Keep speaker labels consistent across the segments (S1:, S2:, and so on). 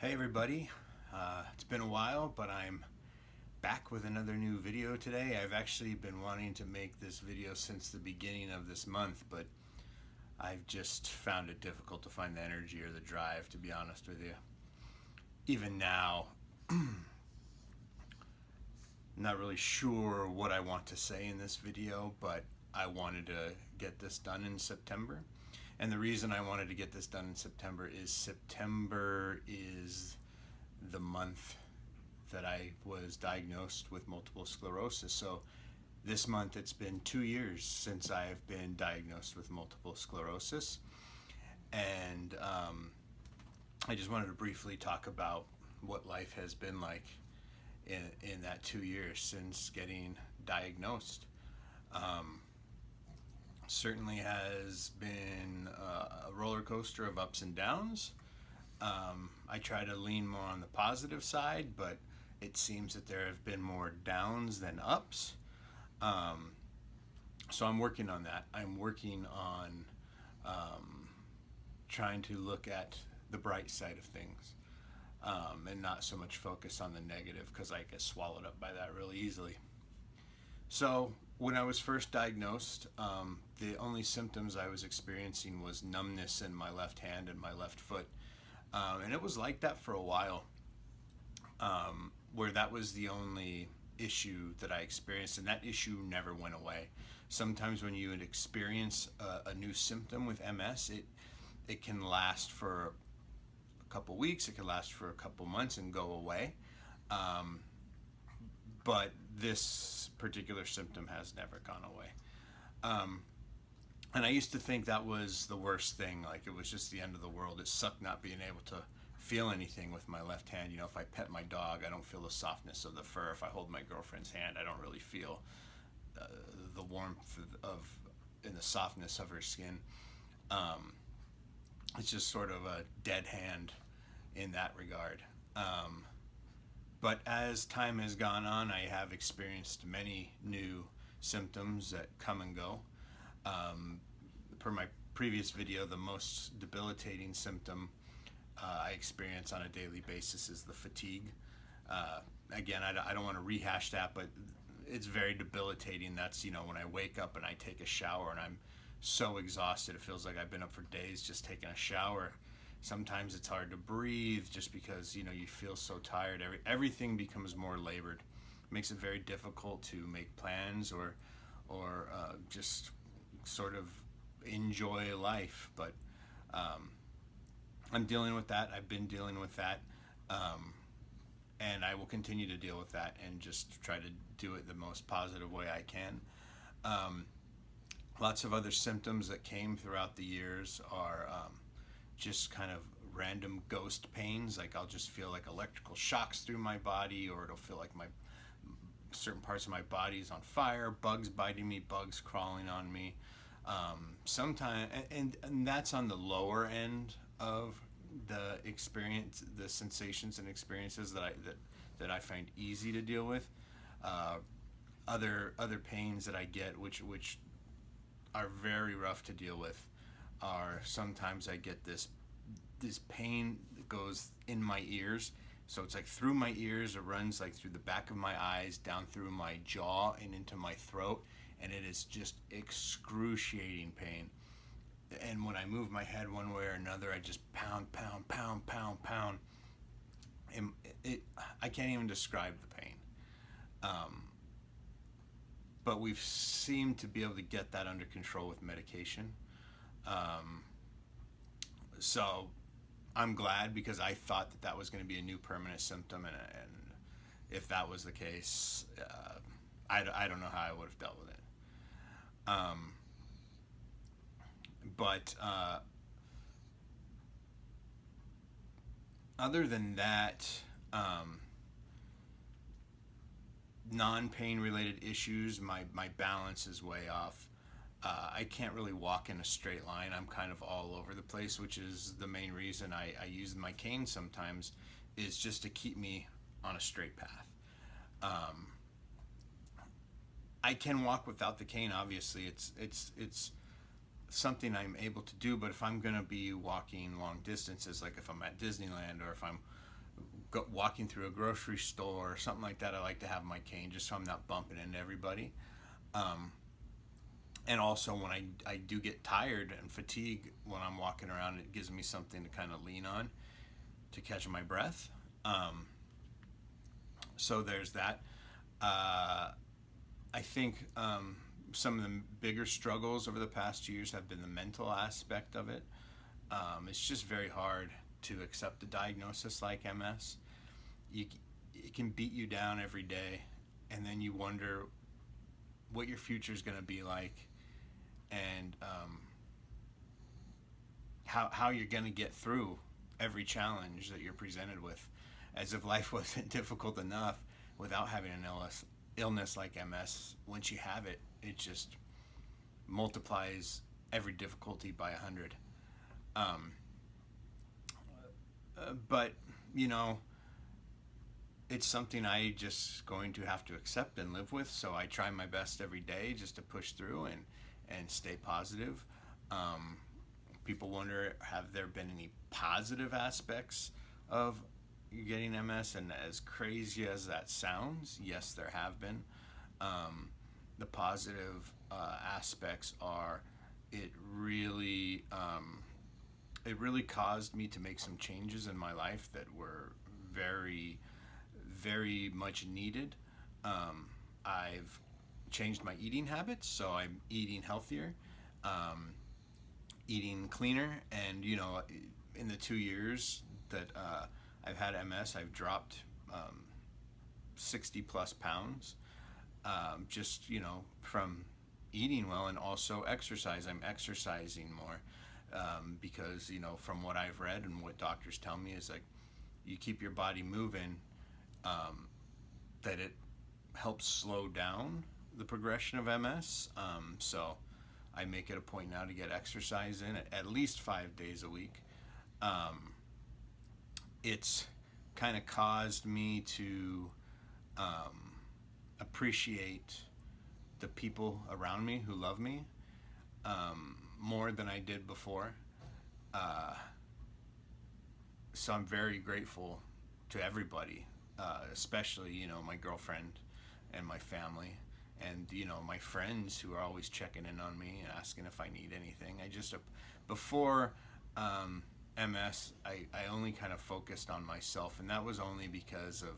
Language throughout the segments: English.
S1: Hey everybody, it's been a while, but I'm back with another new video today. I've actually been wanting to make this video since the beginning of this month, but I've just found it difficult to find the energy or the drive, to be honest with you. Even now, I'm not really sure what I want to say in this video, but I wanted to get this done in September. And the reason I wanted to get this done in September is the month that I was diagnosed with multiple sclerosis. So this month it's been 2 years since I've been diagnosed with multiple sclerosis. And I just wanted to briefly talk about what life has been like in that 2 years since getting diagnosed. Certainly has been a roller coaster of ups and downs. I try to lean more on the positive side, but it seems that there have been more downs than ups. So I'm working on that. I'm working on trying to look at the bright side of things, and not so much focus on the negative, because I get swallowed up by that really easily. So when I was first diagnosed, the only symptoms I was experiencing was numbness in my left hand and my left foot. And it was like that for a while, where that was the only issue that I experienced, and that issue never went away. Sometimes when you would experience a new symptom with MS, it can last for a couple weeks, it can last for a couple months and go away. But this particular symptom has never gone away. And I used to think that was the worst thing, like it was just the end of the world. It sucked not being able to feel anything with my left hand. You know, if I pet my dog, I don't feel the softness of the fur. If I hold my girlfriend's hand, I don't really feel the warmth of and the softness of her skin. It's just sort of a dead hand in that regard. But as time has gone on, I have experienced many new symptoms that come and go. Per my previous video, the most debilitating symptom I experience on a daily basis is the fatigue. Again, I don't want to rehash that, but it's very debilitating. That's, you know, when I wake up and I take a shower and I'm so exhausted, it feels like I've been up for days just taking a shower. Sometimes it's hard to breathe just because, you know, you feel so tired. Everything becomes more labored. It makes it very difficult to make plans or just sort of enjoy life. But I'm dealing with that. I've been dealing with that. And I will continue to deal with that and just try to do it the most positive way I can. Lots of other symptoms that came throughout the years are just kind of random ghost pains. Like I'll just feel like electrical shocks through my body, or it'll feel like my certain parts of my body is on fire, bugs biting me, bugs crawling on me. Sometimes, and that's on the lower end of the experience, the sensations and experiences that I find easy to deal with. Other pains that I get, which are very rough to deal with, are sometimes I get this pain that goes in my ears. So it's like through my ears, it runs like through the back of my eyes, down through my jaw and into my throat, and it is just excruciating pain. And when I move my head one way or another, I just pound, pound, pound, pound, pound. And I can't even describe the pain. But we've seemed to be able to get that under control with medication. So I'm glad, because I thought that was going to be a new permanent symptom, and if that was the case, I don't know how I would have dealt with it. But other than that, non-pain related issues, my balance is way off. I can't really walk in a straight line. I'm kind of all over the place, which is the main reason I use my cane sometimes, is just to keep me on a straight path. I can walk without the cane, obviously. It's something I'm able to do, but if I'm going to be walking long distances, like if I'm at Disneyland, or if I'm walking through a grocery store or something like that, I like to have my cane just so I'm not bumping into everybody. Um, and also when I do get tired and fatigued when I'm walking around, it gives me something to kind of lean on to catch my breath. Um, so there's that. I think some of the bigger struggles over the past years have been the mental aspect of it. It's just very hard to accept a diagnosis like MS. You, it can beat you down every day, and then you wonder what your future is going to be like, and how you're going to get through every challenge that you're presented with, as if life wasn't difficult enough without having an illness like MS. Once you have it, it just multiplies every difficulty by 100. Um, but you know, it's something I just going to have to accept and live with. So I try my best every day just to push through and stay positive. Um, People wonder, have there been any positive aspects of getting MS? And as crazy as that sounds, yes, there have been. Um, the positive aspects are it really it really caused me to make some changes in my life that were very, very much needed. I've changed my eating habits, so I'm eating healthier, um, eating cleaner, and you know, in the 2 years that I've had MS, I've dropped 60 plus pounds, just you know, from eating well and also exercise. I'm exercising more because you know, from what I've read and what doctors tell me is like, you keep your body moving, that it helps slow down the progression of MS. So I make it a point now to get exercise in at least 5 days a week. Um, it's kind of caused me to appreciate the people around me who love me more than I did before. Uh, so I'm very grateful to everybody, especially you know, my girlfriend and my family, and you know, my friends who are always checking in on me and asking if I need anything. I just before MS, I only kind of focused on myself, and that was only because of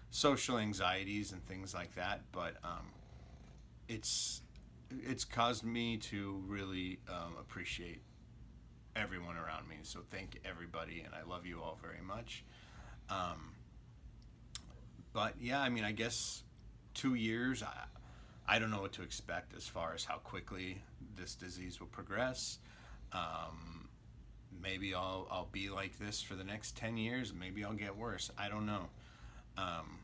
S1: social anxieties and things like that. But it's it's caused me to really appreciate everyone around me. So thank everybody, and I love you all very much. Um, but yeah, I mean, I guess 2 years. I don't know what to expect as far as how quickly this disease will progress. Um, Maybe I'll be like this for the next 10 years. Maybe I'll get worse. I don't know. Um,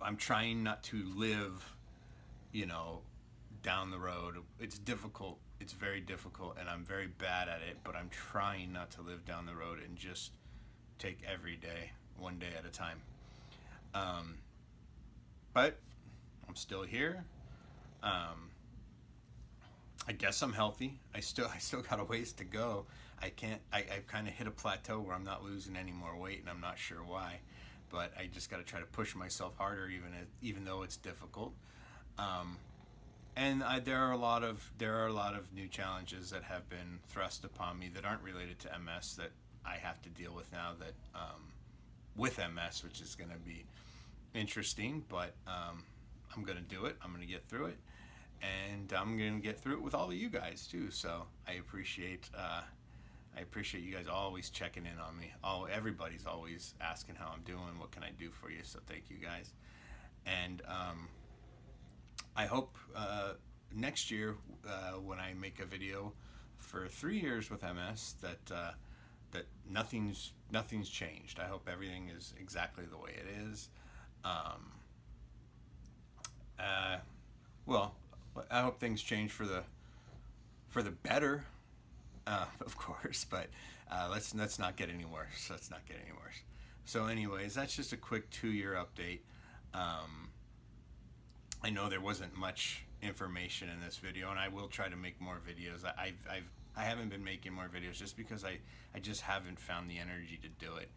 S1: I'm trying not to live, you know, down the road. It's difficult. It's very difficult, and I'm very bad at it. But I'm trying not to live down the road and just take every day, one day at a time. Um, but I'm still here. Um, I guess I'm healthy. I still got a ways to go. I can't. I've kind of hit a plateau where I'm not losing any more weight, and I'm not sure why. But I just got to try to push myself harder, even though it's difficult. Um, and there are a lot of new challenges that have been thrust upon me that aren't related to MS that I have to deal with now. That with MS, which is going to be interesting, but I'm going to do it. I'm going to get through it, and I'm going to get through it with all of you guys too. So I appreciate you guys always checking in on me. Everybody's always asking how I'm doing. What can I do for you? So thank you guys. And I hope next year when I make a video for 3 years with MS that nothing's changed. I hope everything is exactly the way it is. Um, uh, well, I hope things change for the better, of course. But let's not get any worse. Let's not get any worse. So, anyways, that's just a quick 2-year update. I know there wasn't much information in this video, and I will try to make more videos. I haven't been making more videos just because I just haven't found the energy to do it.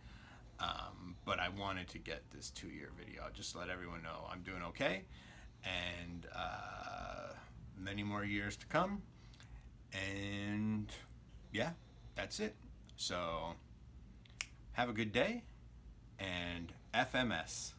S1: But I wanted to get this 2-year video. I'll just let everyone know I'm doing okay, and many more years to come. And yeah, that's it. So have a good day, and FMS.